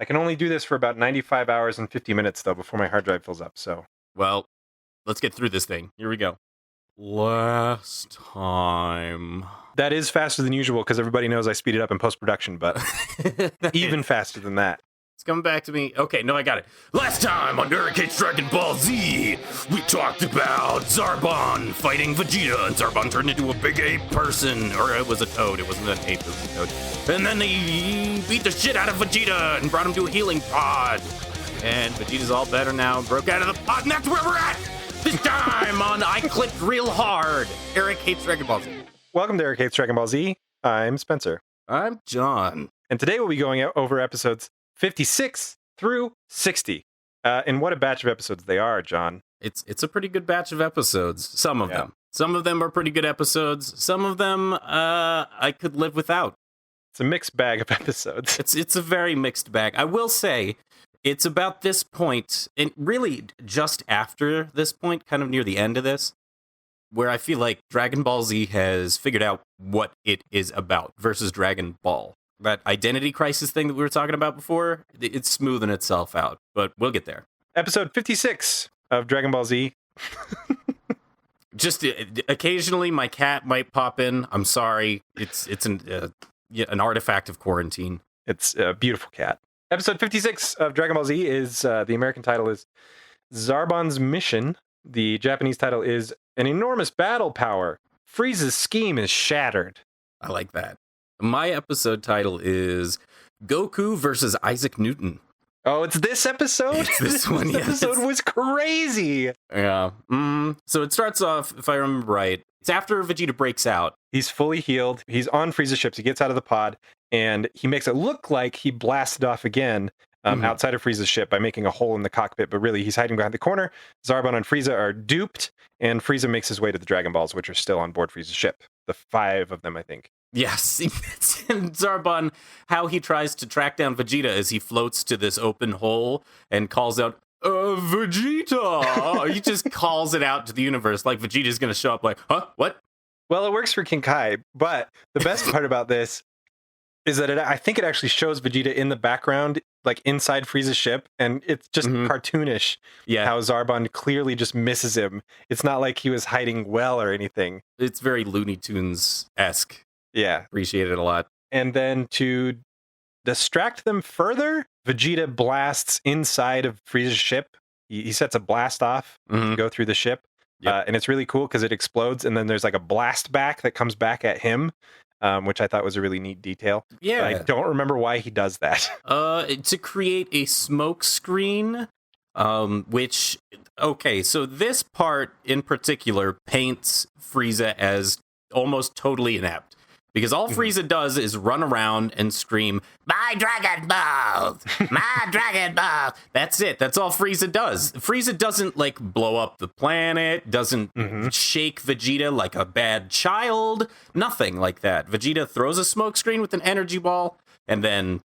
I can only do this for about 95 hours and 50 minutes, though, before my hard drive fills up, so. Well, let's get through this thing. Here we go. Last time. That is faster than usual, because everybody knows I speed it up in post-production, but even faster than that. It's coming back to me. Okay, no, I got it. Last time on Hurricane Dragon Ball Z, we talked about Zarbon fighting Vegeta, and Zarbon turned into a big ape person. Or it was a toad. It wasn't an ape, it was a toad. And then he beat the shit out of Vegeta and brought him to a healing pod. And Vegeta's all better now and broke out of the pod, and that's where we're at! This time on I Clicked Real Hard, Eric Hates Dragon Ball Z. Welcome to Eric Hates Dragon Ball Z. I'm Spencer. I'm John. And today we'll be going over episodes 56 through 60. And what a batch of episodes they are, John. It's a pretty good batch of episodes. Some of them. Some of them are pretty good episodes. Some of them I could live without. It's a mixed bag of episodes. It's a very mixed bag. I will say, it's about this point, and really just after this point, kind of near the end of this, where I feel like Dragon Ball Z has figured out what it is about versus Dragon Ball. That identity crisis thing that we were talking about before, it's smoothing itself out, but we'll get there. Episode 56 of Dragon Ball Z. Just occasionally my cat might pop in. I'm sorry. It's an artifact of quarantine. It's a beautiful cat. Episode 56 of Dragon Ball Z is, the American title is Zarbon's Mission. The Japanese title is An Enormous Battle Power. Frieza's Scheme is Shattered. I like that. My episode title is Goku versus Isaac Newton. Oh, it's this episode? It's this one, yes. This episode was crazy. Yeah. So it starts off, if I remember right, it's after Vegeta breaks out. He's fully healed. He's on Frieza's ships. He gets out of the pod, and he makes it look like he blasted off again outside of Frieza's ship by making a hole in the cockpit, but really he's hiding behind the corner. Zarbon and Frieza are duped, and Frieza makes his way to the Dragon Balls, which are still on board Frieza's ship. The 5 of them, I think. Yes, and Zarbon, how he tries to track down Vegeta as he floats to this open hole and calls out, Vegeta! He just calls it out to the universe like Vegeta's going to show up like, huh? What? Well, it works for King Kai, but the best part about this is that I think it actually shows Vegeta in the background, like inside Frieza's ship, and it's just cartoonish how Zarbon clearly just misses him. It's not like he was hiding well or anything. It's very Looney Tunes-esque. Yeah. Appreciate it a lot. And then to distract them further, Vegeta blasts inside of Frieza's ship. He sets a blast off to go through the ship. Yep. And it's really cool because it explodes, and then there's like a blast back that comes back at him, which I thought was a really neat detail. Yeah. But I don't remember why he does that. To create a smoke screen, which, okay, so this part in particular paints Frieza as almost totally inept. Because all Frieza does is run around and scream, "My Dragon Balls! My Dragon Balls!" That's it. That's all Frieza does. Frieza doesn't, like, blow up the planet, doesn't shake Vegeta like a bad child, nothing like that. Vegeta throws a smoke screen with an energy ball, and then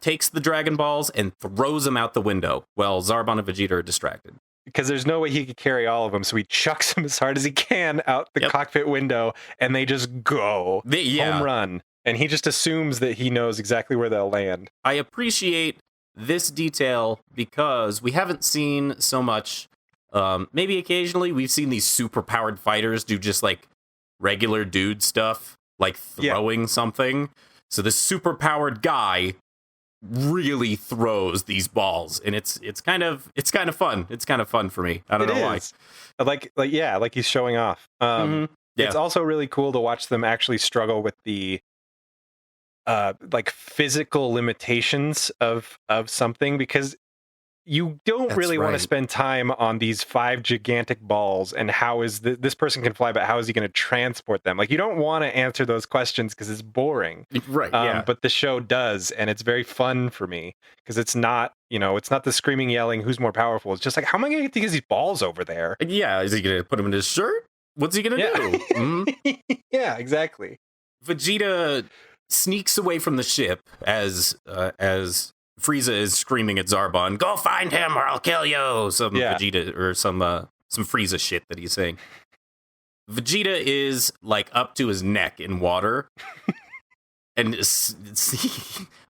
takes the Dragon Balls and throws them out the window, while Zarbon and Vegeta are distracted. Because there's no way he could carry all of them, so he chucks them as hard as he can out the cockpit window, and they just go. Home run. And he just assumes that he knows exactly where they'll land. I appreciate this detail because we haven't seen so much. Maybe occasionally we've seen these super-powered fighters do just, like, regular dude stuff, like throwing something. So this super-powered guy really throws these balls, and it's kind of fun. It's kind of fun for me. I don't know why. Like he's showing off. It's also really cool to watch them actually struggle with the like physical limitations of something, because you don't really want to spend time on these 5 gigantic balls and how is this person can fly, but how is he going to transport them? Like, you don't want to answer those questions because it's boring. Right, but the show does, and it's very fun for me because it's not, it's not the screaming, yelling, who's more powerful. It's just like, how am I going to get these balls over there? Yeah, is he going to put them in his shirt? What's he going to do? Yeah, exactly. Vegeta sneaks away from the ship as Frieza is screaming at Zarbon, "Go find him or I'll kill you!" Some Vegeta or some Frieza shit that he's saying. Vegeta is like up to his neck in water. and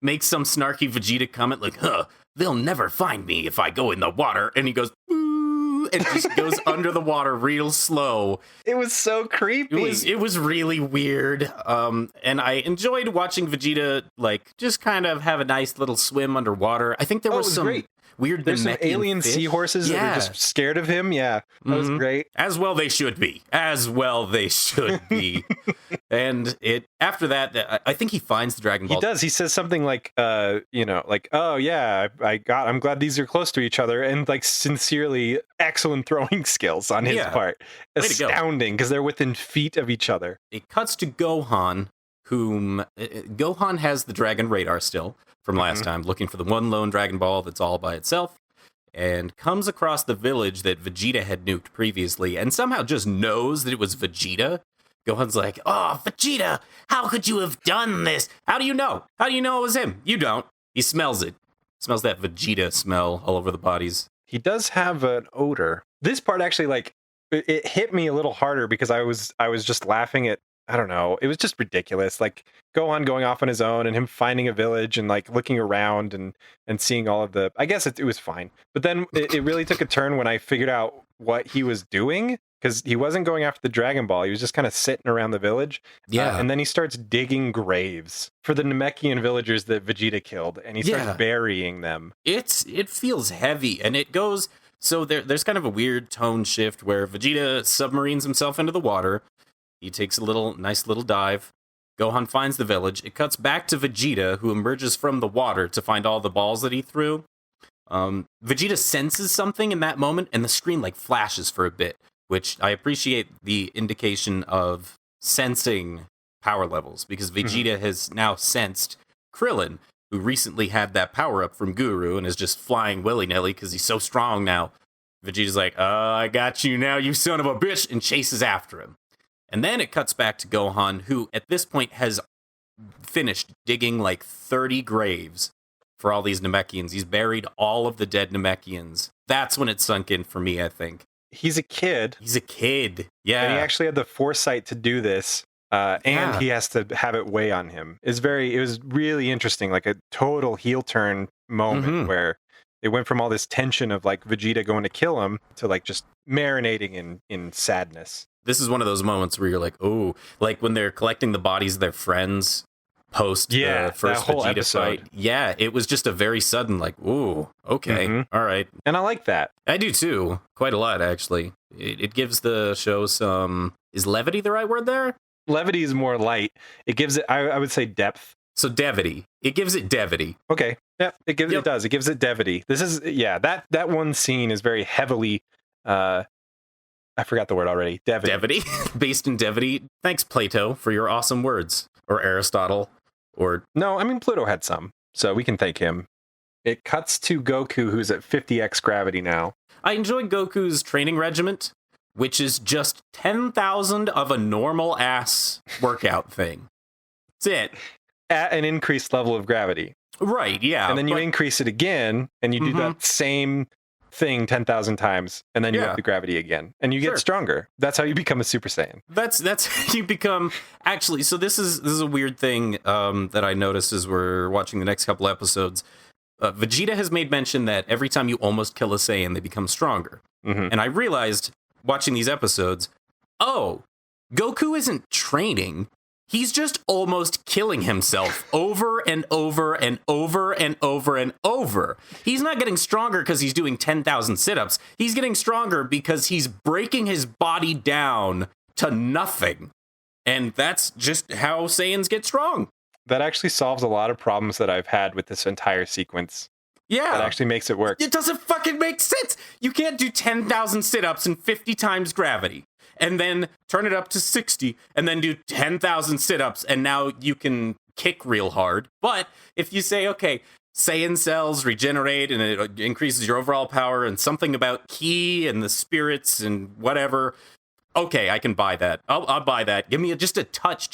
makes some snarky Vegeta comment like, "Huh, they'll never find me if I go in the water." And he goes, "Boo," and just goes under the water real slow. It was so creepy. It was really weird. And I enjoyed watching Vegeta like just kind of have a nice little swim underwater. I think there was some great. Weird. There's some alien fish. seahorses that are just scared of him. Yeah, that was great. As well they should be. And after that, I think he finds the Dragon Ball. He does. He says something like, "Oh yeah, I'm glad these are close to each other," and like sincerely excellent throwing skills on his part. Astounding, because they're within feet of each other. It cuts to Gohan, whom Gohan has the Dragon Radar still from last time, looking for the one lone Dragon Ball that's all by itself, and comes across the village that Vegeta had nuked previously, and somehow just knows that it was Vegeta. Gohan's like, "Oh, Vegeta, how could you have done this? How do you know? How do you know it was him? You don't." He smells it. Smells that Vegeta smell all over the bodies. He does have an odor. This part actually, like, it hit me a little harder because I was just laughing at, I don't know, it was just ridiculous. Like, Gohan going off on his own and him finding a village and like looking around and seeing all of the, I guess it was fine. But then it really took a turn when I figured out what he was doing, because he wasn't going after the Dragon Ball. He was just kind of sitting around the village. Yeah. And then he starts digging graves for the Namekian villagers that Vegeta killed, and he starts burying them. It feels heavy, and it goes, so there's kind of a weird tone shift where Vegeta submarines himself into the water. He takes a nice little dive. Gohan finds the village. It cuts back to Vegeta, who emerges from the water to find all the balls that he threw. Vegeta senses something in that moment, and the screen like flashes for a bit, which I appreciate the indication of sensing power levels, because Vegeta has now sensed Krillin, who recently had that power up from Guru and is just flying willy-nilly because he's so strong now. Vegeta's like, "I got you now, you son of a bitch," and chases after him. And then it cuts back to Gohan, who at this point has finished digging like 30 graves for all these Namekians. He's buried all of the dead Namekians. That's when it sunk in for me, I think. He's a kid. Yeah. And he actually had the foresight to do this, and he has to have it weigh on him. It was really interesting, like a total heel turn moment where it went from all this tension of like Vegeta going to kill him to like just marinating in sadness. This is one of those moments where you're like, oh, like when they're collecting the bodies of their friends post the first whole Vegeta episode. fight. Yeah, it was just a very sudden, like, ooh, okay, all right. And I like that. I do too, quite a lot actually. It gives the show some. Is levity the right word there? Levity is more light. It gives it, I would say, depth. So devity. It gives it devity. Okay. Yeah, it does. It gives it devity. This is that one scene is very heavily I forgot the word already. Devity. Based in devity. Thanks, Plato, for your awesome words. Or Aristotle. Or no, I mean Pluto had some, so we can thank him. It cuts to Goku, who's at 50x gravity now. I enjoy Goku's training regiment, which is just 10,000 of a normal ass workout thing. That's it. At an increased level of gravity. Right, yeah. And then you increase it again, and you do that same thing 10,000 times, and then you up the gravity again, and you get stronger. That's how you become a Super Saiyan. That's how you become. Actually, so this is a weird thing that I noticed as we're watching the next couple episodes. Vegeta has made mention that every time you almost kill a Saiyan, they become stronger. And I realized watching these episodes, oh, Goku isn't training. He's just almost killing himself over and over and over and over and over. He's not getting stronger because he's doing 10,000 sit-ups. He's getting stronger because he's breaking his body down to nothing. And that's just how Saiyans get strong. That actually solves a lot of problems that I've had with this entire sequence. Yeah. That actually makes it work. It doesn't fucking make sense. You can't do 10,000 sit-ups and 50 times gravity. And then turn it up to 60, and then do 10,000 sit-ups, and now you can kick real hard. But if you say, okay, Saiyan cells regenerate, and it increases your overall power, and something about ki and the spirits and whatever, Okay, I can buy that. I'll buy that. Give me just a touch,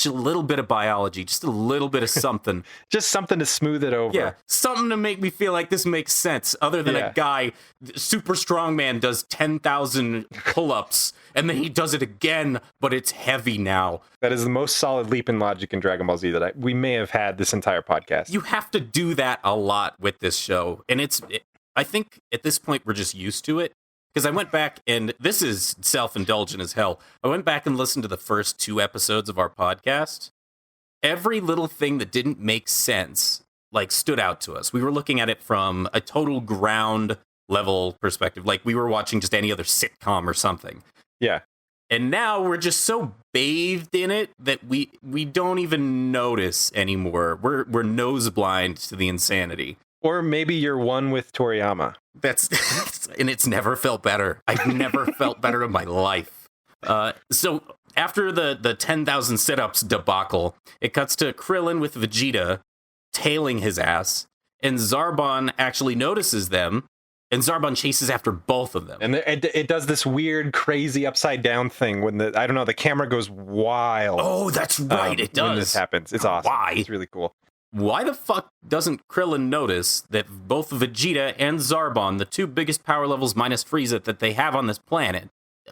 a little bit of biology, just a little bit of something. Just something to smooth it over. Yeah, something to make me feel like this makes sense, other than a guy, super strong man, does 10,000 pull-ups, and then he does it again, but it's heavy now. That is the most solid leap in logic in Dragon Ball Z that we may have had this entire podcast. You have to do that a lot with this show, and I think at this point we're just used to it. Because I went back, and this is self-indulgent as hell. I went back and listened to the first 2 episodes of our podcast. Every little thing that didn't make sense, like, stood out to us. We were looking at it from a total ground level perspective. Like, we were watching just any other sitcom or something. Yeah. And now we're just so bathed in it that we don't even notice anymore. We're nose blind to the insanity. Or maybe you're one with Toriyama. And it's never felt better. I've never felt better in my life. So after the 10,000 sit-ups debacle, it cuts to Krillin with Vegeta tailing his ass, and Zarbon actually notices them, and Zarbon chases after both of them. And it does this weird, crazy upside down thing when the camera goes wild. Oh, that's right, it does. When this happens. It's awesome. Why? It's really cool. Why the fuck doesn't Krillin notice that both Vegeta and Zarbon, the 2 biggest power levels minus Frieza that they have on this planet,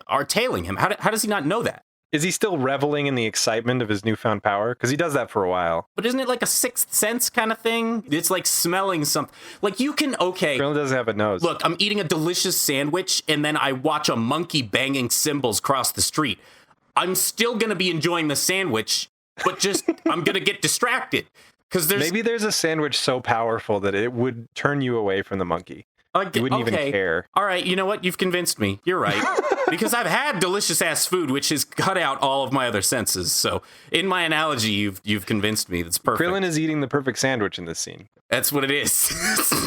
are tailing him? How does he not know that? Is he still reveling in the excitement of his newfound power? Because he does that for a while. But isn't it like a sixth sense kind of thing? It's like smelling something. Like Krillin doesn't have a nose. Look, I'm eating a delicious sandwich, and then I watch a monkey banging cymbals cross the street. I'm still going to be enjoying the sandwich, but I'm going to get distracted. Maybe there's a sandwich so powerful that it would turn you away from the monkey. You wouldn't even care. All right, you know what? You've convinced me. You're right. Because I've had delicious-ass food, which has cut out all of my other senses. So in my analogy, you've convinced me. That's perfect. Krillin is eating the perfect sandwich in this scene. That's what it is.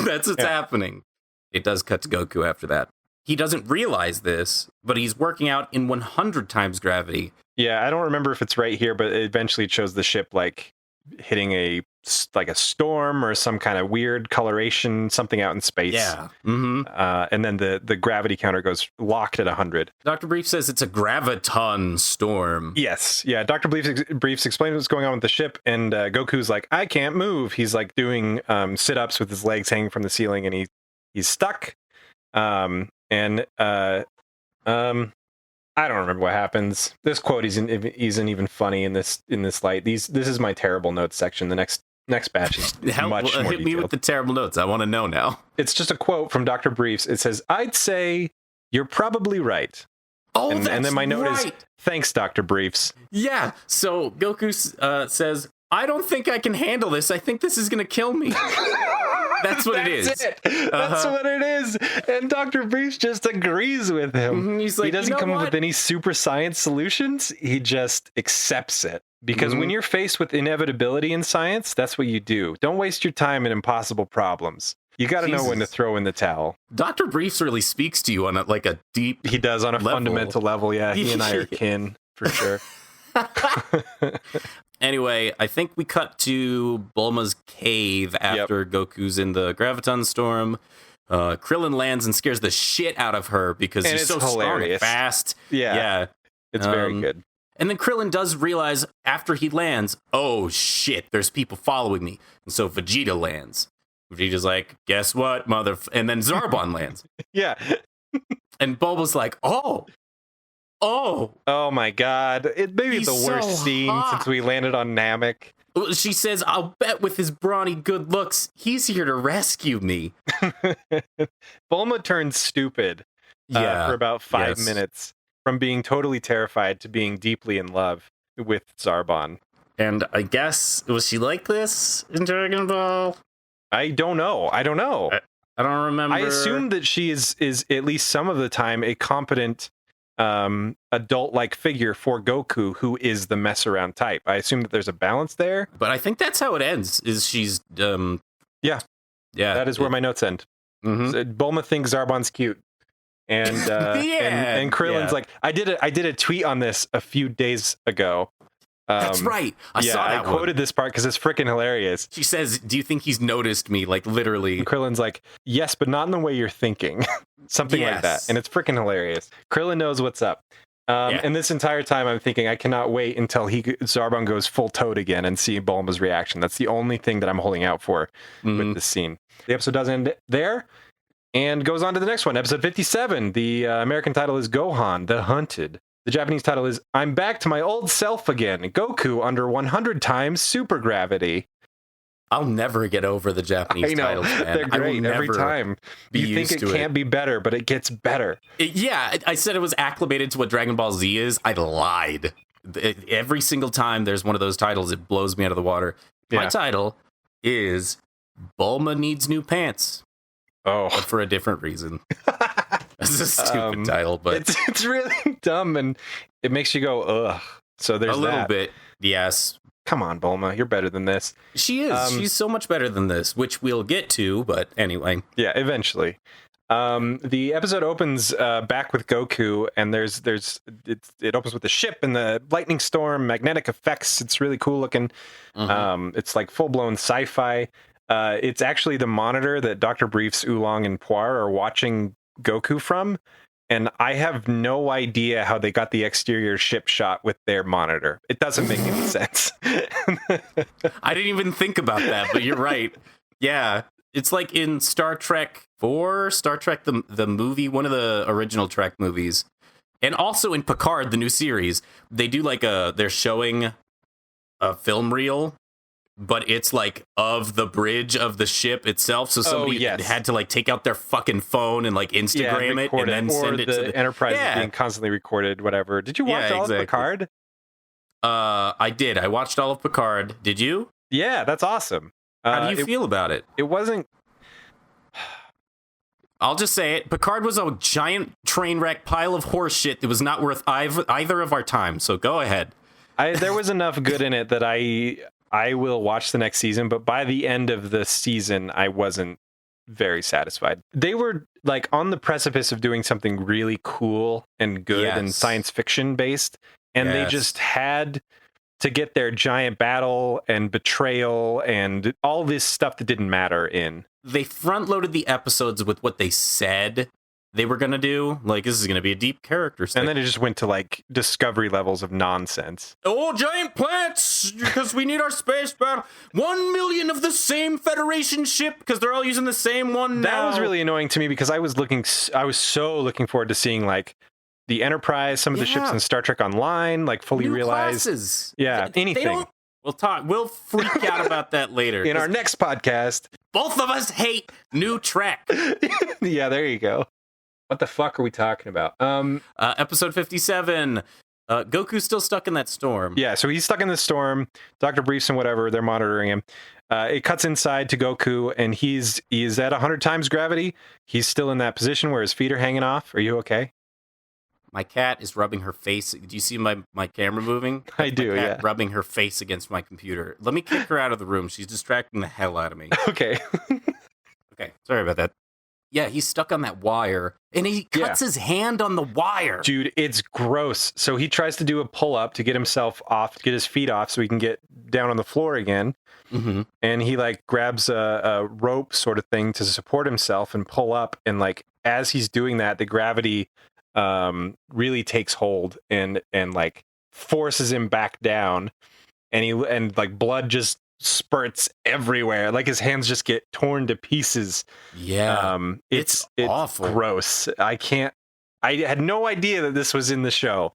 That's what's happening. It does cut to Goku after that. He doesn't realize this, but he's working out in 100 times gravity. Yeah, I don't remember if it's right here, but eventually it shows the ship, like, hitting a storm or some kind of weird coloration, something out in space. Yeah. Mm-hmm. And then the gravity counter goes locked at 100. Dr. Brief says it's a graviton storm. Yes. Yeah. Dr. Briefs explains what's going on with the ship, and Goku's like, I can't move. He's like doing sit-ups with his legs hanging from the ceiling, and he's stuck. I don't remember what happens. This quote isn't even funny in this light. This is my terrible notes section. The next batch is much more hit me detailed. with the terrible notes. I want to know now. It's just a quote from Dr. Briefs. It says, I'd say you're probably right. Oh, and then my note is, thanks, Dr. Briefs. Yeah. So Goku says, I don't think I can handle this. I think this is going to kill me. That's what it is. That's what it is. And Dr. Briefs just agrees with him. Mm-hmm. He's like, he doesn't come up with any super science solutions. He just accepts it. Because when you're faced with inevitability in science, that's what you do. Don't waste your time in impossible problems. You got to know when to throw in the towel. Dr. Briefs really speaks to you on a deep He does on a level. Fundamental level. Yeah, he and I are kin, for sure. Anyway, I think we cut to Bulma's cave after Goku's in the graviton storm. Krillin lands and scares the shit out of her because he's so strong and fast. Yeah. It's very good. And then Krillin does realize after he lands, oh shit, there's people following me. And so Vegeta lands. Vegeta's like, guess what, And then Zarbon lands. Yeah. And Bulma's like, oh my god. It may be the worst scene since we landed on Namek. She says, I'll bet with his brawny good looks, he's here to rescue me. Bulma turns stupid for about 5 minutes, from being totally terrified to being deeply in love with Zarbon. And I guess, was she like this in Dragon Ball? I don't know. I don't remember. I assume that she is at least some of the time a competent adult-like figure for Goku, who is the mess around type. I assume that there's a balance there. But I think that's how it ends, is she's Yeah. That is where my notes end. Mm-hmm. So Bulma thinks Zarbon's cute. And and Krillin's like, I did a tweet on this a few days ago. That's right. I saw that. I quoted this part because it's freaking hilarious. She says, do you think he's noticed me? Like, literally. And Krillin's like, yes, but not in the way you're thinking. Something like that. And it's freaking hilarious. Krillin knows what's up. And this entire time, I'm thinking, I cannot wait until Zarbon goes full toad again and see Bulma's reaction. That's the only thing that I'm holding out for with this scene. The episode does end there and goes on to the next one, episode 57. The American title is Gohan, the Hunted. The Japanese title is I'm Back to My Old Self Again, Goku under 100 times Supergravity. I'll never get over the Japanese titles, man. They're great every time. You think it can't be better, but it gets better. I said it was acclimated to what Dragon Ball Z is. I lied. Every single time there's one of those titles, it blows me out of the water. Yeah. My title is Bulma Needs New Pants. Oh. But for a different reason. It's a stupid title, but... It's really dumb, and it makes you go, ugh. So there's a little bit, yes. Come on, Bulma, you're better than this. She is. She's so much better than this, which we'll get to, but anyway. Yeah, eventually. The episode opens back with Goku, and it opens with the ship and the lightning storm, magnetic effects. It's really cool looking. It's like full-blown sci-fi. It's actually the monitor that Dr. Briefs, Oolong, and Puar are watching Goku from. And I have no idea how they got the exterior ship shot with their monitor. It doesn't make any sense. I didn't even think about that, but you're right. Yeah, it's like in Star Trek 4, Star Trek the movie, one of the original Trek movies. And also in Picard, the new series, they do they're showing a film reel, but it's like of the bridge of the ship itself. So somebody had to take out their fucking phone and Instagram it and then send it to the Enterprise is being constantly recorded, whatever. Did you watch all of Picard? I did. I watched all of Picard. Did you? Yeah, that's awesome. How do you feel about it? It wasn't... I'll just say it. Picard was a giant train wreck pile of horse shit that was not worth either of our time. So go ahead. There was enough good in it that I will watch the next season, but by the end of the season, I wasn't very satisfied. They were on the precipice of doing something really cool and good and science fiction based, and they just had to get their giant battle and betrayal and all this stuff that didn't matter in. They front-loaded the episodes with what they said they were going to do. This is going to be a deep character study. And then it just went to discovery levels of nonsense. Oh, giant plants, because we need our space battle. 1 million of the same Federation ship, because they're all using the same one now. That was really annoying to me, because I was so looking forward to seeing the Enterprise, some of the ships in Star Trek Online, fully new realized. Classes. Yeah, anything. We'll freak out about that later. In our next podcast. Both of us hate New Trek. Yeah, there you go. What the fuck are we talking about? Episode 57. Goku's still stuck in that storm. Yeah, so he's stuck in the storm. Dr. Briefs and whatever, they're monitoring him. It cuts inside to Goku, and he's at 100 times gravity. He's still in that position where his feet are hanging off. Are you okay? My cat is rubbing her face. Do you see my camera moving? I do, yeah. Rubbing her face against my computer. Let me kick her out of the room. She's distracting the hell out of me. Okay. Okay, sorry about that. Yeah, he's stuck on that wire, and he cuts his hand on the wire. Dude, it's gross. So he tries to do a pull-up to get himself off, to get his feet off so he can get down on the floor again. Mm-hmm. And he grabs a rope sort of thing to support himself and pull up. And as he's doing that, the gravity really takes hold and forces him back down. And blood just spurts everywhere. His hands just get torn to pieces. Yeah. It's awful. Gross. I had no idea that this was in the show.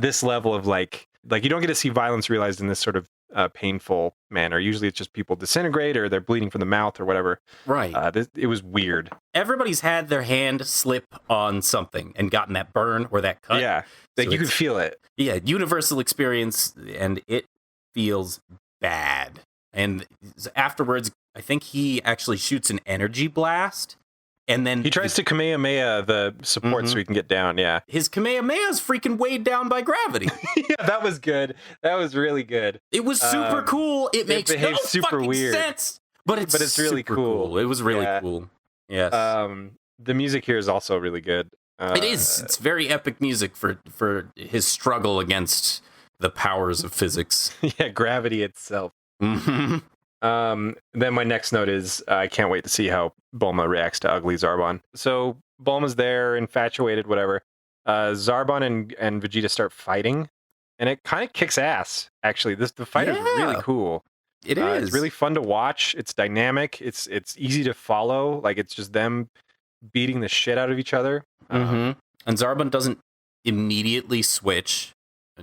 This level of you don't get to see violence realized in this sort of painful manner. Usually it's just people disintegrate or they're bleeding from the mouth or whatever. Right. It was weird. Everybody's had their hand slip on something and gotten that burn or that cut. Yeah. You could feel it. Yeah. Universal experience, and it feels bad. And afterwards, I think he actually shoots an energy blast. And then he tries to Kamehameha the support so he can get down. Yeah. His Kamehameha is freaking weighed down by gravity. Yeah, that was good. That was really good. It was super cool. It makes no super fucking weird. sense. But it's really cool. It was really cool. Yes. The music here is also really good. It is. It's very epic music for his struggle against the powers of physics. Yeah, gravity itself. Mm-hmm. Then my next note is I can't wait to see how Bulma reacts to Ugly Zarbon. So Bulma's there, infatuated, whatever. Zarbon and Vegeta start fighting, and it kind of kicks ass. Actually, the fight is really cool. It is. It's really fun to watch. It's dynamic. It's easy to follow. Like, it's just them beating the shit out of each other. And Zarbon doesn't immediately switch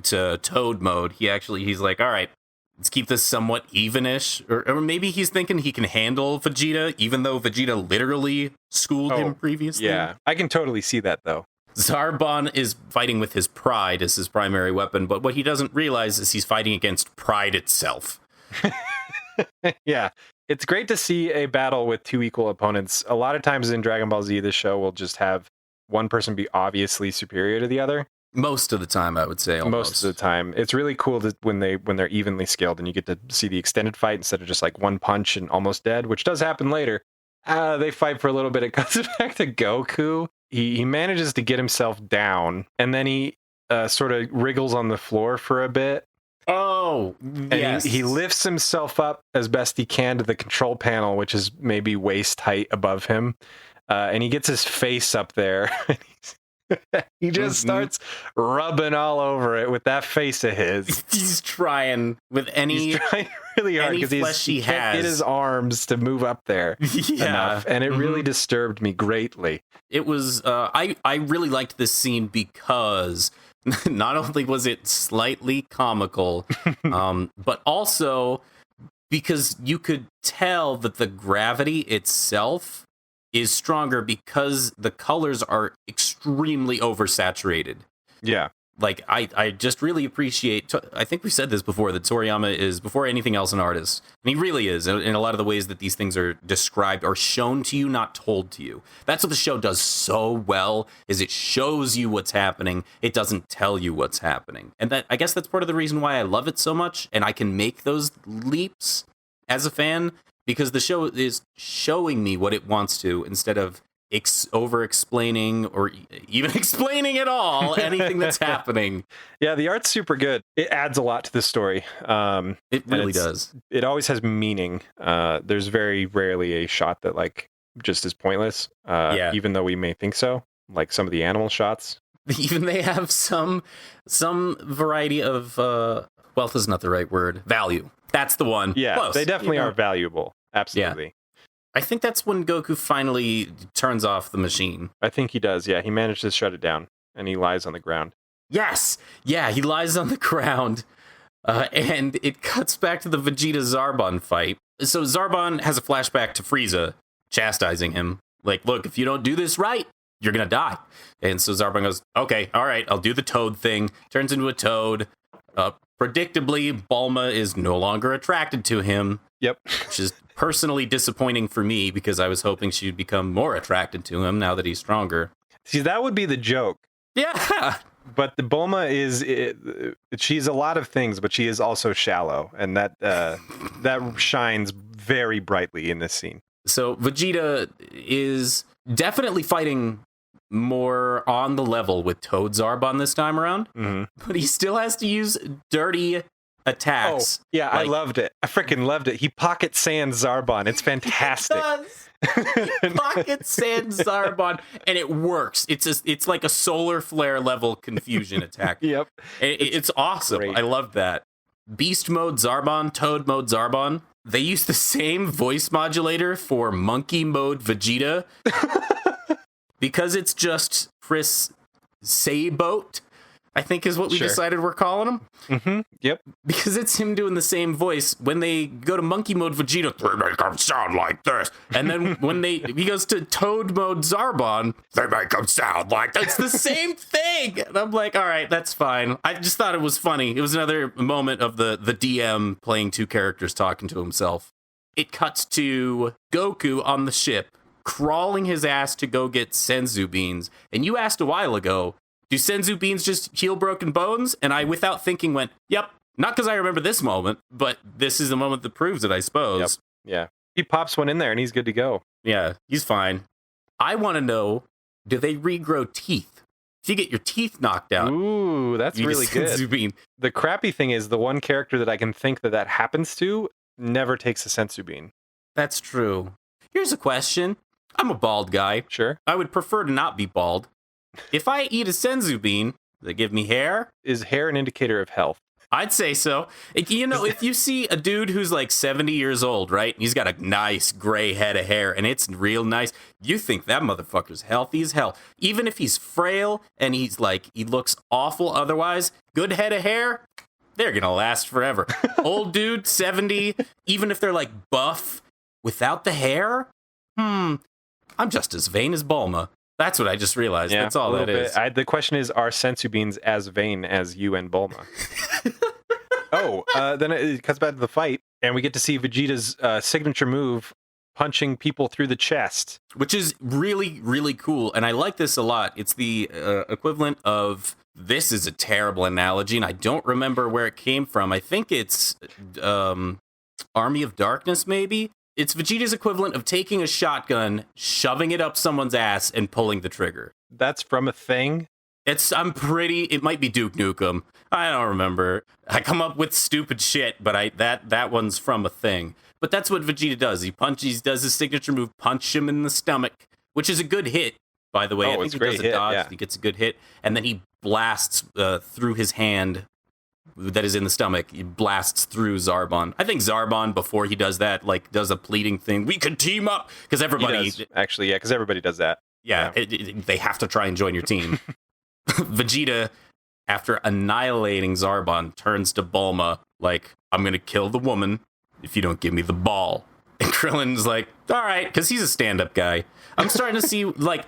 to Toad mode. He's like, all right, let's keep this somewhat even-ish. Or maybe he's thinking he can handle Vegeta, even though Vegeta literally schooled him previously. Yeah, I can totally see that, though. Zarbon is fighting with his pride as his primary weapon, but what he doesn't realize is he's fighting against pride itself. Yeah, it's great to see a battle with two equal opponents. A lot of times in Dragon Ball Z, the show will just have one person be obviously superior to the other. Most of the time, I would say. Almost. Most of the time. It's really cool when they're evenly scaled and you get to see the extended fight instead of just like one punch and almost dead, which does happen later. They fight for a little bit. It cuts back to Goku. He manages to get himself down, and then he sort of wriggles on the floor for a bit. Oh, yes. And he lifts himself up as best he can to the control panel, which is maybe waist height above him. And he gets his face up there. He just starts rubbing all over it with that face of his. He's trying He's trying really hard because he can't get his arms to move up there enough. And it really disturbed me greatly. It was, I really liked this scene because not only was it slightly comical, but also because you could tell that the gravity itself is stronger because the colors are extremely oversaturated. Yeah. Like, I just really appreciate, I think we said this before, that Toriyama is, before anything else, an artist. And he really is, in a lot of the ways that these things are described, are shown to you, not told to you. That's what the show does so well, is it shows you what's happening, it doesn't tell you what's happening. And that, I guess that's part of the reason why I love it so much, and I can make those leaps as a fan, because the show is showing me what it wants to, instead of over-explaining or even explaining at all anything that's happening. Yeah, the art's super good. It adds a lot to the story. It really does. It always has meaning. There's very rarely a shot that like just is pointless, even though we may think so, like some of the animal shots. Even they have some variety of, wealth is not the right word, value. That's the one. Yeah, close. They definitely are valuable. Absolutely. Yeah. I think that's when Goku finally turns off the machine. I think he does, yeah. He managed to shut it down, and he lies on the ground. Yes! Yeah, he lies on the ground, and it cuts back to the Vegeta-Zarbon fight. So Zarbon has a flashback to Frieza, chastising him. Like, look, if you don't do this right, you're gonna die. And so Zarbon goes, okay, all right, I'll do the toad thing. Turns into a toad. Predictably, Bulma is no longer attracted to him. Yep. Which is personally disappointing for me because I was hoping she'd become more attracted to him now that he's stronger. See, that would be the joke. Yeah. But the Bulma she's a lot of things, but she is also shallow, and that shines very brightly in this scene. So Vegeta is definitely fighting more on the level with Toad Zarbon this time around, but he still has to use dirty attacks. Oh, yeah, I loved it. I freaking loved it. He pocket sands Zarbon. It's fantastic. He does. He pocket sands Zarbon, and it works. It's like a solar flare level confusion attack. Yep. It's awesome. Great. I love that. Beast mode Zarbon, Toad mode Zarbon. They use the same voice modulator for monkey mode Vegeta. Because it's just Chris Sayboat, I think is what we decided we're calling him. Mm-hmm. Yep. Because it's him doing the same voice. When they go to monkey mode Vegeta, they make him sound like this. And then when he goes to Toad mode Zarbon, they make him sound like that. It's the same thing. And I'm like, all right, that's fine. I just thought it was funny. It was another moment of the DM playing two characters talking to himself. It cuts to Goku on the ship, crawling his ass to go get Senzu Beans. And you asked a while ago, do Senzu Beans just heal broken bones? And I, without thinking, went, yep. Not because I remember this moment, but this is the moment that proves it, I suppose. Yep. Yeah. He pops one in there and he's good to go. Yeah, he's fine. I want to know, do they regrow teeth? If you get your teeth knocked out. Ooh, that's really good. The crappy thing is the one character that I can think that happens to never takes a Senzu Bean. That's true. Here's a question. I'm a bald guy. Sure. I would prefer to not be bald. If I eat a Senzu bean, does it give me hair? Is hair an indicator of health? I'd say so. You know, if you see a dude who's like 70 years old, right? And he's got a nice gray head of hair and it's real nice. You think that motherfucker's healthy as hell. Even if he's frail and he's like, he looks awful otherwise, good head of hair, they're going to last forever. Old dude, 70, even if they're like buff without the hair, I'm just as vain as Bulma. That's what I just realized. Yeah, that's all that is. The question is, are Senzu Beans as vain as you and Bulma? Then it cuts back to the fight, and we get to see Vegeta's signature move, punching people through the chest. Which is really, really cool, and I like this a lot. It's the equivalent of, this is a terrible analogy, and I don't remember where it came from. I think it's Army of Darkness, maybe? It's Vegeta's equivalent of taking a shotgun, shoving it up someone's ass, and pulling the trigger. That's from a thing? It might be Duke Nukem. I don't remember. I come up with stupid shit, but that one's from a thing. But that's what Vegeta does. He does his signature move, punch him in the stomach, which is a good hit, by the way. I think he does a dodge, he gets a good hit, and then he blasts through his hand that is in the stomach. He blasts through Zarbon. I think Zarbon, before he does that, like, does a pleading thing. We could team up, because everybody... Actually, yeah, because everybody does that. Yeah, they have to try and join your team. Vegeta, after annihilating Zarbon, turns to Bulma, like, I'm going to kill the woman if you don't give me the ball. And Krillin's like, all right, because he's a stand-up guy. I'm starting to see, like,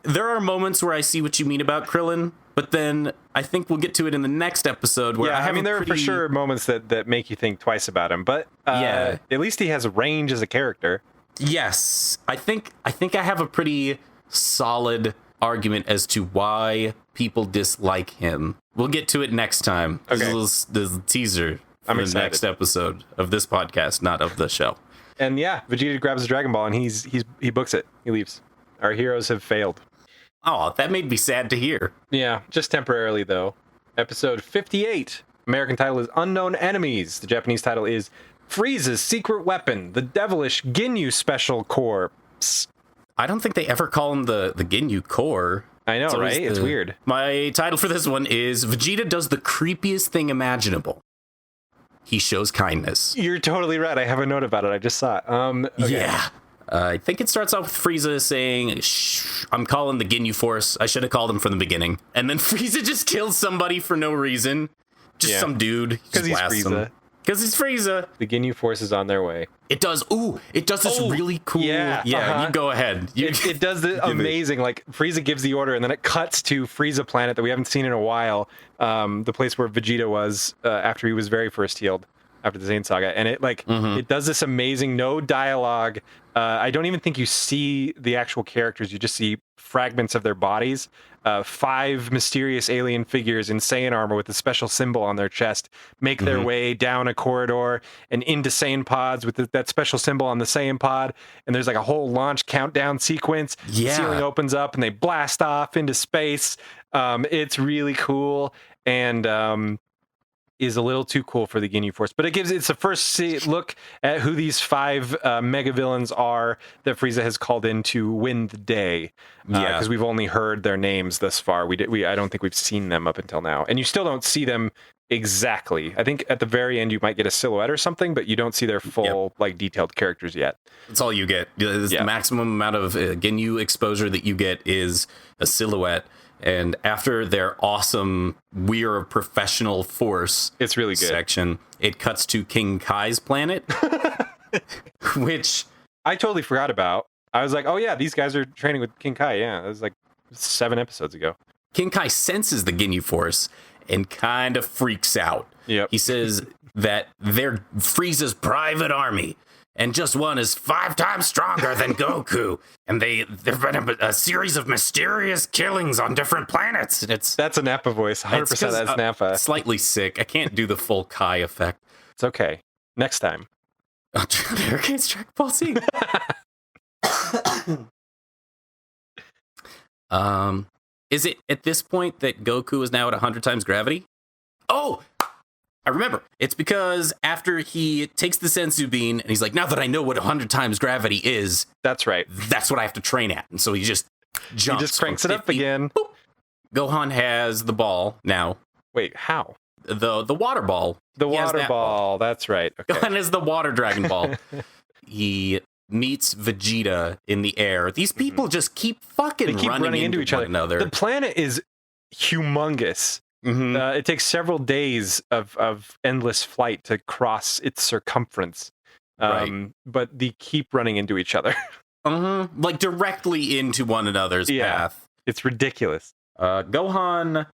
there are moments where I see what you mean about Krillin, but then I think we'll get to it in the next episode. Where there are for sure moments that make you think twice about him, but at least he has range as a character. Yes, I think I have a pretty solid argument as to why people dislike him. We'll get to it next time. Okay. This is a teaser for the next episode of this podcast, not of the show. And yeah, Vegeta grabs the Dragon Ball and he books it. He leaves. Our heroes have failed. Oh, that made me sad to hear. Yeah, just temporarily, though. Episode 58. American title is Unknown Enemies. The Japanese title is Frieza's Secret Weapon, the Devilish Ginyu Special Corps. I don't think they ever call him the Ginyu Corps. I know, right? It's weird. My title for this one is Vegeta does the creepiest thing imaginable. He shows kindness. You're totally right. I have a note about it. I just saw it. Okay. Yeah. I think it starts off with Frieza saying, shh, I'm calling the Ginyu Force. I should have called him from the beginning. And then Frieza just kills somebody for no reason. Just some dude. Because he's Frieza. Because he's Frieza. The Ginyu Force is on their way. It does this really cool... Yeah, you go ahead. It does the amazing, like, Frieza gives the order, and then it cuts to Frieza Planet that we haven't seen in a while. The place where Vegeta was after he was very first healed. After the Zayn Saga, and it does this amazing, no dialogue. I don't even think you see the actual characters. You just see fragments of their bodies. 5 mysterious alien figures in Saiyan armor with a special symbol on their chest make their way down a corridor and into Saiyan pods with that special symbol on the Saiyan pod. And there's like a whole launch countdown sequence. Yeah. The ceiling opens up and they blast off into space. It's really cool. And is a little too cool for the Ginyu Force, but it's the first look at who these 5 mega villains are that Frieza has called in to win the day. Because we've only heard their names thus far. I don't think we've seen them up until now, and you still don't see them exactly. I think at the very end you might get a silhouette or something, but you don't see their full like detailed characters yet. That's all you get. The maximum amount of Ginyu exposure that you get is a silhouette. And after their awesome "we're a professional force" it's really good section, it cuts to King Kai's planet, which I totally forgot about. I was like, oh yeah, these guys are training with King Kai. Yeah, that was like 7 episodes ago. King Kai senses the Ginyu Force and kind of freaks out. Yep. He says that they're Frieza's private army. And just one is 5 times stronger than Goku. And there've been a series of mysterious killings on different planets. And that's a Nappa voice. 100% that's Nappa. Slightly sick. I can't do the full Kai effect. It's okay. Next time. Hurricane's Dragon Ball Z. Is it at this point that Goku is now at 100 times gravity? Oh! I remember. It's because after he takes the Senzu Bean and he's like, now that I know what 100 times gravity is, that's right. That's what I have to train at. And so he just jumps. He just cranks it up again. Boop, Gohan has the ball now. Wait, how? The water ball. The water ball. That's right. Okay. Gohan is the water Dragon Ball. He meets Vegeta in the air. These people just keep running into each other. The planet is humongous. It takes several days of endless flight to cross its circumference. But they keep running into each other. Like directly into one another's path. It's ridiculous. Gohan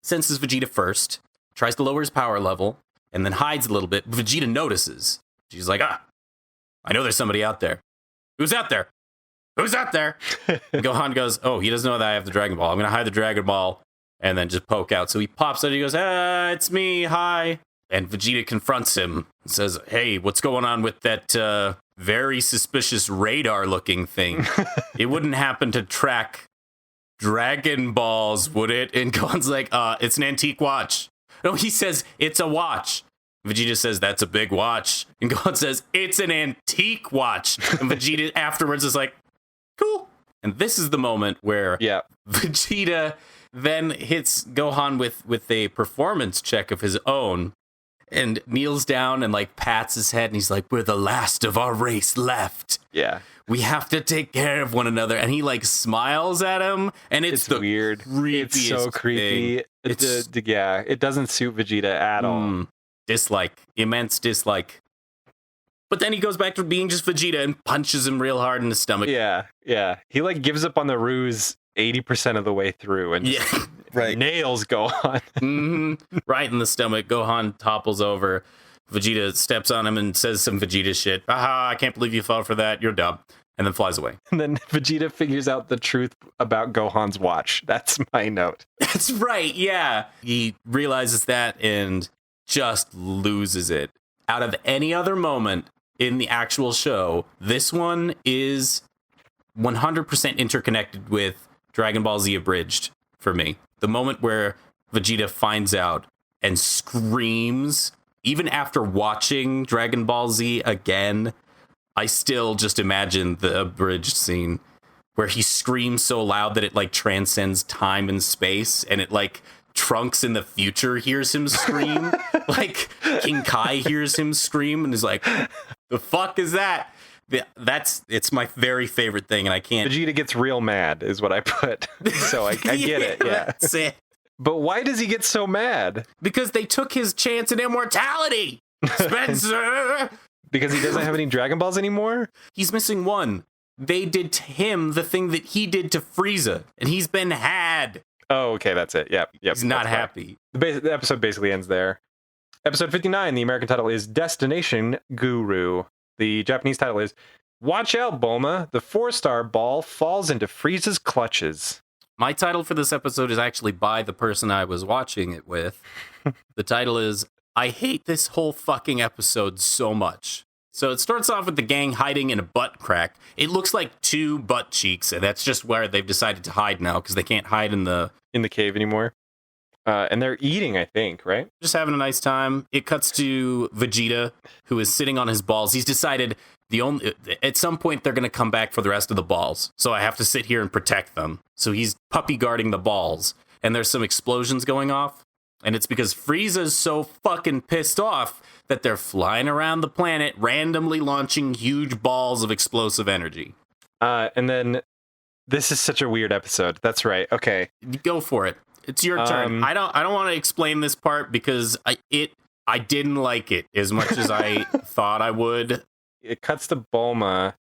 senses Vegeta first, tries to lower his power level, and then hides a little bit. Vegeta notices. She's like, I know there's somebody out there. Who's out there? Who's out there? Gohan goes, oh, he doesn't know that I have the Dragon Ball. I'm going to hide the Dragon Ball and then just poke out. So he pops out and he goes, it's me. Hi. And Vegeta confronts him and says, hey, what's going on with that very suspicious radar-looking thing? It wouldn't happen to track Dragon Balls, would it? And Gohan's like, it's an antique watch. No, he says, it's a watch. Vegeta says, that's a big watch. And Gohan says, it's an antique watch. And Vegeta afterwards is like, cool. And this is the moment where Vegeta then hits Gohan with a performance check of his own and kneels down and like pats his head. And he's like, we're the last of our race left. Yeah. We have to take care of one another. And he like smiles at him. And it's the weird. It's so creepy. It doesn't suit Vegeta at all. Dislike. Immense dislike. But then he goes back to being just Vegeta and punches him real hard in the stomach. Yeah. He like gives up on the ruse 80% of the way through and nails Gohan. Right in the stomach. Gohan topples over. Vegeta steps on him and says some Vegeta shit. Aha, I can't believe you fell for that. You're dumb. And then flies away. And then Vegeta figures out the truth about Gohan's watch. That's my note. That's right, yeah. He realizes that and just loses it. Out of any other moment in the actual show, this one is 100% interconnected with Dragon Ball Z Abridged for me. The moment where Vegeta finds out and screams, even after watching Dragon Ball Z again, I still just imagine the abridged scene where he screams so loud that it like transcends time and space, and it like Trunks in the future hears him scream. Like King Kai hears him scream and is like, the fuck is that? It's my very favorite thing, and I can't. Vegeta gets real mad is what I put. So I get it. Yeah. That's it. But why does he get so mad? Because they took his chance at immortality, Spencer. Because he doesn't have any Dragon Balls anymore? He's missing one. They did to him the thing that he did to Frieza, and he's been had. Oh, okay, that's it. Yep. He's not happy. The episode basically ends there. Episode 59, the American title is Destination Guru. The Japanese title is Watch Out, Bulma. The 4-star ball falls into Frieza's clutches. My title for this episode is actually by the person I was watching it with. The title is I hate this whole fucking episode so much. So it starts off with the gang hiding in a butt crack. It looks like 2 butt cheeks, and that's just where they've decided to hide now because they can't hide in the cave anymore. And they're eating, I think, right? Just having a nice time. It cuts to Vegeta, who is sitting on his balls. He's decided at some point they're going to come back for the rest of the balls, so I have to sit here and protect them. So he's puppy guarding the balls, and there's some explosions going off, and it's because Frieza's so fucking pissed off that they're flying around the planet, randomly launching huge balls of explosive energy. And then this is such a weird episode. That's right. Okay, go for it. It's your turn. I don't want to explain this part because I didn't like it as much as I thought I would. It cuts to Bulma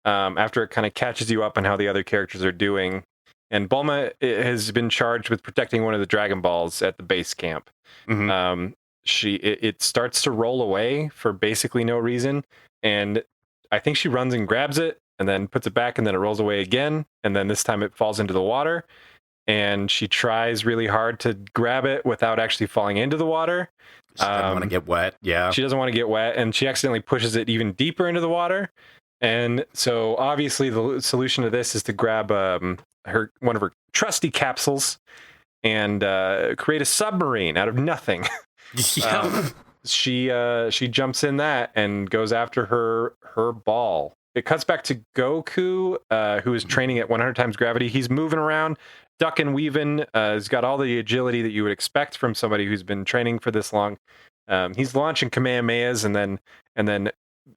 after it kind of catches you up on how the other characters are doing. And Bulma has been charged with protecting one of the Dragon Balls at the base camp. Mm-hmm. It starts to roll away for basically no reason. And I think she runs and grabs it and then puts it back, and then it rolls away again. And then this time it falls into the water. And she tries really hard to grab it without actually falling into the water. She doesn't want to get wet. Yeah. She doesn't want to get wet, and she accidentally pushes it even deeper into the water. And so obviously the solution to this is to grab one of her trusty capsules and create a submarine out of nothing. Yeah. She jumps in that and goes after her ball. It cuts back to Goku, who is training at 100 times gravity. He's moving around, ducking, weaving. He's got all the agility that you would expect from somebody who's been training for this long. He's launching Kamehamehas and then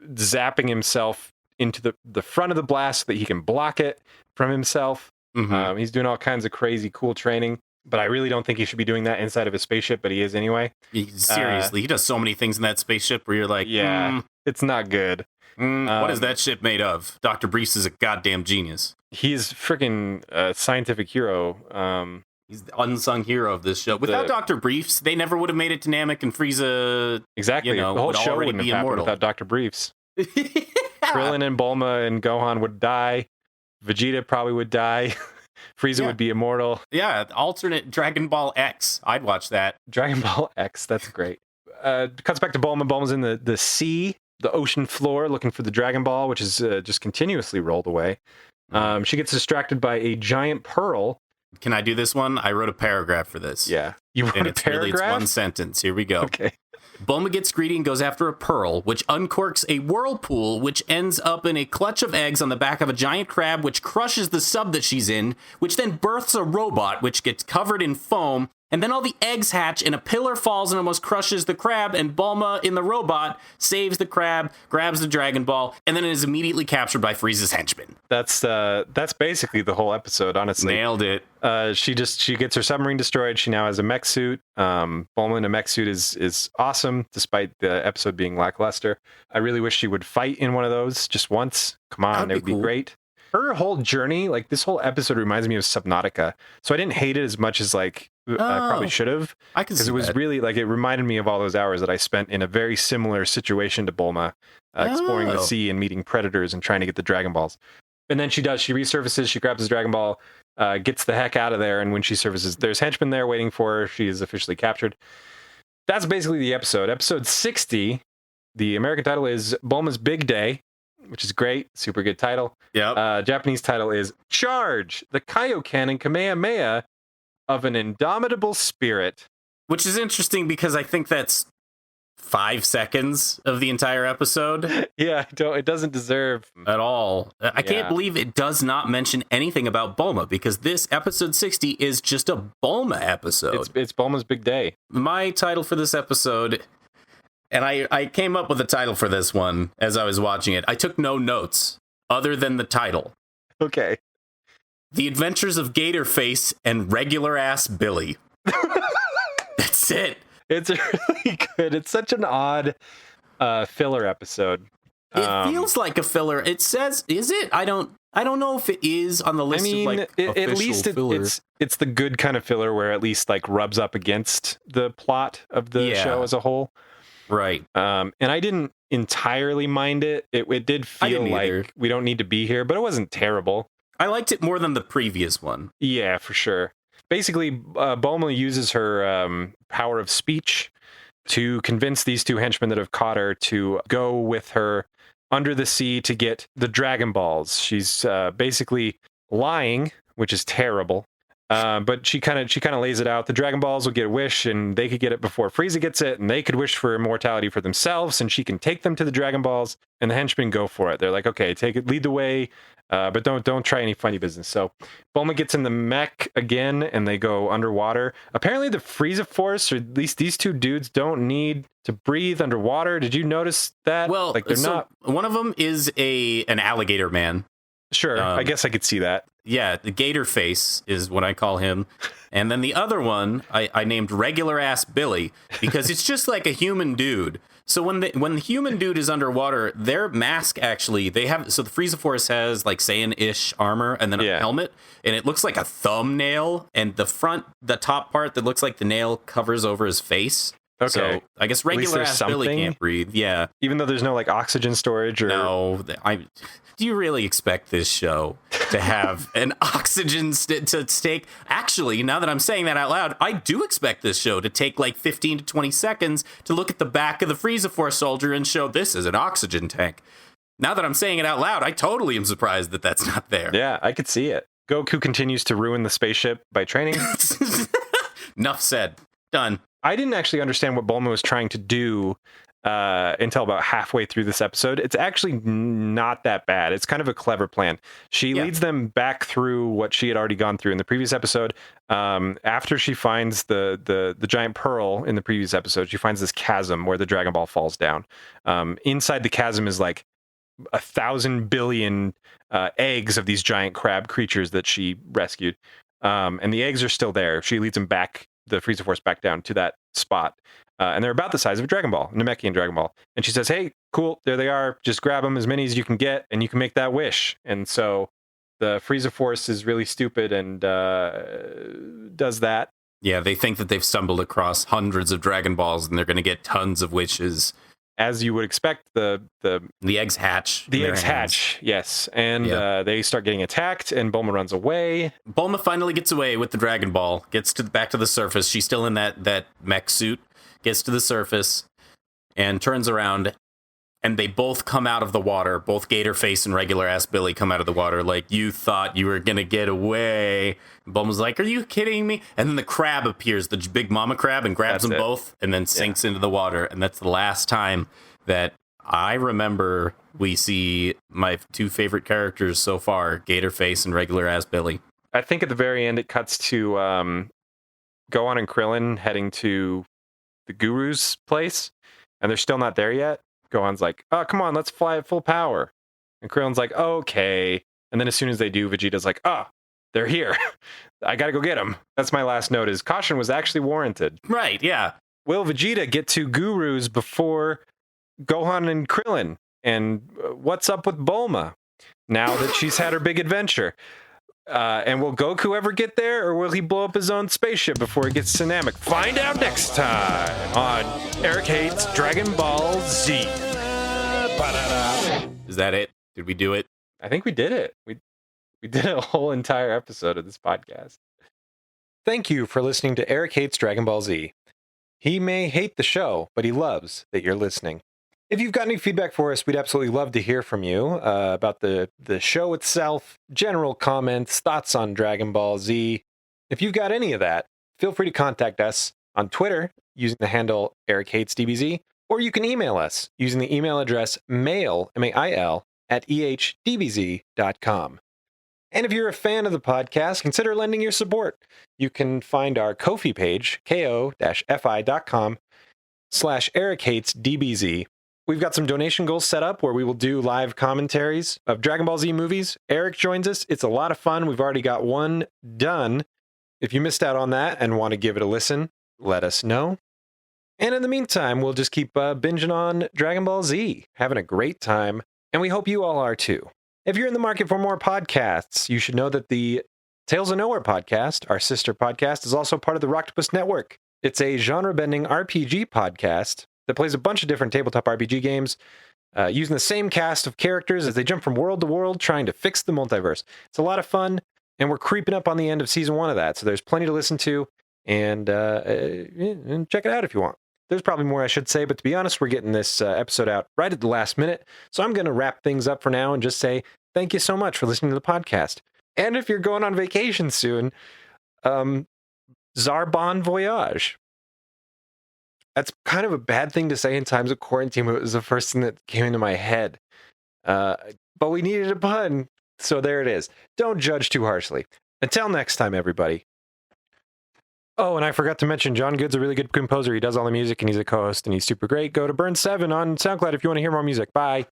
zapping himself into the front of the blast so that he can block it from himself. Mm-hmm. He's doing all kinds of crazy, cool training. But I really don't think he should be doing that inside of a spaceship, but he is anyway. Seriously, he does so many things in that spaceship where you're like, it's not good. What is that ship made of? Dr. Briefs is a goddamn genius. He's freaking a scientific hero. He's the unsung hero of this show. Without Dr. Briefs, they never would have made it to Namek, and Frieza, exactly. The whole show wouldn't have happened without Dr. Briefs. Krillin and Bulma and Gohan would die. Vegeta probably would die. Frieza would be immortal. Yeah, alternate Dragon Ball X. I'd watch that. Dragon Ball X, that's great. Cuts back to Bulma. Bulma's in the sea, the ocean floor, looking for the Dragon Ball, which is just continuously rolled away. She gets distracted by a giant pearl. Can I do this one? I wrote a paragraph for this. Yeah. You wrote a paragraph? It's one sentence. Here we go. Okay. Bulma gets greedy and goes after a pearl, which uncorks a whirlpool, which ends up in a clutch of eggs on the back of a giant crab, which crushes the sub that she's in, which then births a robot, which gets covered in foam. And then all the eggs hatch, and a pillar falls and almost crushes the crab, and Bulma, in the robot, saves the crab, grabs the Dragon Ball, and then is immediately captured by Frieza's henchmen. That's basically the whole episode, honestly. Nailed it. She gets her submarine destroyed. She now has a mech suit. Bulma in a mech suit is awesome, despite the episode being lackluster. I really wish she would fight in one of those just once. Come on, it would be great. Her whole journey, like this whole episode reminds me of Subnautica. So I didn't hate it as much as I probably should have. Because it was really it reminded me of all those hours that I spent in a very similar situation to Bulma, exploring the sea and meeting predators and trying to get the Dragon Balls. And then she resurfaces, she grabs his Dragon Ball, gets the heck out of there. And when she surfaces, there's henchmen there waiting for her. She is officially captured. That's basically the episode. Episode 60, the American title is Bulma's Big Day, which is great. Super good title. Yeah. Japanese title is Charge, the Kaioken and Kamehameha of an Indomitable Spirit. Which is interesting because I think that's 5 seconds of the entire episode. Yeah, it doesn't deserve at all. I can't believe it does not mention anything about Bulma, because this episode 60 is just a Bulma episode. It's Bulma's Big Day. My title for this episode, and I came up with a title for this one as I was watching it. I took no notes other than the title. Okay. The Adventures of Gatorface and Regular Ass Billy. That's it. It's really good. It's such an odd filler episode. It feels like a filler. It says, is it? I don't know if it is on the list at least it's the good kind of filler where at least rubs up against the plot of the show as a whole. Right. And I didn't entirely mind it. It did feel like we don't need to be here, but it wasn't terrible. I liked it more than the previous one. Yeah, for sure. Basically, Bulma uses her power of speech to convince these two henchmen that have caught her to go with her under the sea to get the Dragon Balls. She's basically lying, which is terrible. But she kind of lays it out. The Dragon Balls will get a wish, and they could get it before Frieza gets it, and they could wish for immortality for themselves, and she can take them to the Dragon Balls, and the henchmen go for it. They're like, okay, take it, lead the way, but don't try any funny business. So Bulma gets in the mech again, and they go underwater. Apparently, the Frieza Force, or at least these two dudes, don't need to breathe underwater. Did you notice that? Well, they're not. One of them is an alligator man. Sure, I guess I could see that. Yeah, the gator face is what I call him. And then the other one, I named Regular Ass Billy, because it's just like a human dude. So when the human dude is underwater, their mask actually, the Frieza Force has Saiyan-ish armor and then a helmet, and it looks like a thumbnail, and the top part that looks like the nail covers over his face. Okay. So I guess Regular Ass Billy can't breathe. Yeah. Even though there's no oxygen storage or... No, do you really expect this show to have an oxygen to take? Actually, now that I'm saying that out loud, I do expect this show to take 15 to 20 seconds to look at the back of the Frieza Force soldier and show this is an oxygen tank. Now that I'm saying it out loud, I totally am surprised that that's not there. Yeah, I could see it. Goku continues to ruin the spaceship by training. Enough said. Done. I didn't actually understand what Bulma was trying to do until about halfway through this episode. It's actually not that bad. It's kind of a clever plan. She leads them back through what she had already gone through in the previous episode. After she finds the giant pearl in the previous episode, she finds this chasm where the Dragon Ball falls down. Inside the chasm is like 1,000 billion eggs of these giant crab creatures that she rescued. And the eggs are still there. She leads them back, the Frieza Force, back down to that spot. And they're about the size of a Dragon Ball, Namekian Dragon Ball. And she says, hey, cool, there they are. Just grab them, as many as you can get, and you can make that wish. And so the Frieza Force is really stupid and does that. Yeah, they think that they've stumbled across hundreds of Dragon Balls, and they're going to get tons of wishes. As you would expect, the eggs hatch. The eggs hatch, yes. And they start getting attacked, and Bulma runs away. Bulma finally gets away with the Dragon Ball, gets back to the surface. She's still in that mech suit. Gets to the surface and turns around, and they both come out of the water. Both Gatorface and regular ass Billy come out of the water like, you thought you were gonna get away. And Bulma's like, are you kidding me? And then the crab appears, the big mama crab, and grabs them both and then sinks into the water. And that's the last time that I remember we see my two favorite characters so far, Gatorface and regular ass Billy. I think at the very end it cuts to Gohan and Krillin heading to the Guru's place, and they're still not there yet. Gohan's like, oh, come on, let's fly at full power. And Krillin's like, okay. And then as soon as they do, Vegeta's like, oh, they're here. I gotta go get them. That's my last note, is caution was actually warranted. Right, yeah. Will Vegeta get to Guru's before Gohan and Krillin? And what's up with Bulma now that she's had her big adventure? And will Goku ever get there, or will he blow up his own spaceship before he gets to Namek? Find out next time on Eric Hates Dragon Ball Z. Is that it? Did we do it? I think we did it. We did a whole entire episode of this podcast. Thank you for listening to Eric Hates Dragon Ball Z. He may hate the show, but he loves that you're listening. If you've got any feedback for us, we'd absolutely love to hear from you about the show itself, general comments, thoughts on Dragon Ball Z. If you've got any of that, feel free to contact us on Twitter using the handle EricHatesDBZ, or you can email us using the email address mail, M-A-I-L, @ehdbz.com. And if you're a fan of the podcast, consider lending your support. You can find our Ko-fi page, ko-fi.com/EricHatesDBZ. We've got some donation goals set up where we will do live commentaries of Dragon Ball Z movies. Eric joins us. It's a lot of fun. We've already got one done. If you missed out on that and want to give it a listen, let us know. And in the meantime, we'll just keep binging on Dragon Ball Z, having a great time. And we hope you all are too. If you're in the market for more podcasts, you should know that the Tales of Nowhere podcast, our sister podcast, is also part of the Rocktopus Network. It's a genre-bending RPG podcast that plays a bunch of different tabletop RPG games using the same cast of characters as they jump from world to world trying to fix the multiverse. It's a lot of fun, and we're creeping up on the end of season 1 of that, so there's plenty to listen to, and check it out if you want. There's probably more I should say, but to be honest, we're getting this episode out right at the last minute, so I'm going to wrap things up for now and just say thank you so much for listening to the podcast. And if you're going on vacation soon, Zarbon Voyage. That's kind of a bad thing to say in times of quarantine, but it was the first thing that came into my head. But we needed a pun, so there it is. Don't judge too harshly. Until next time, everybody. Oh, and I forgot to mention, John Good's a really good composer. He does all the music, and he's a co-host, and he's super great. Go to Burn7 on SoundCloud if you want to hear more music. Bye.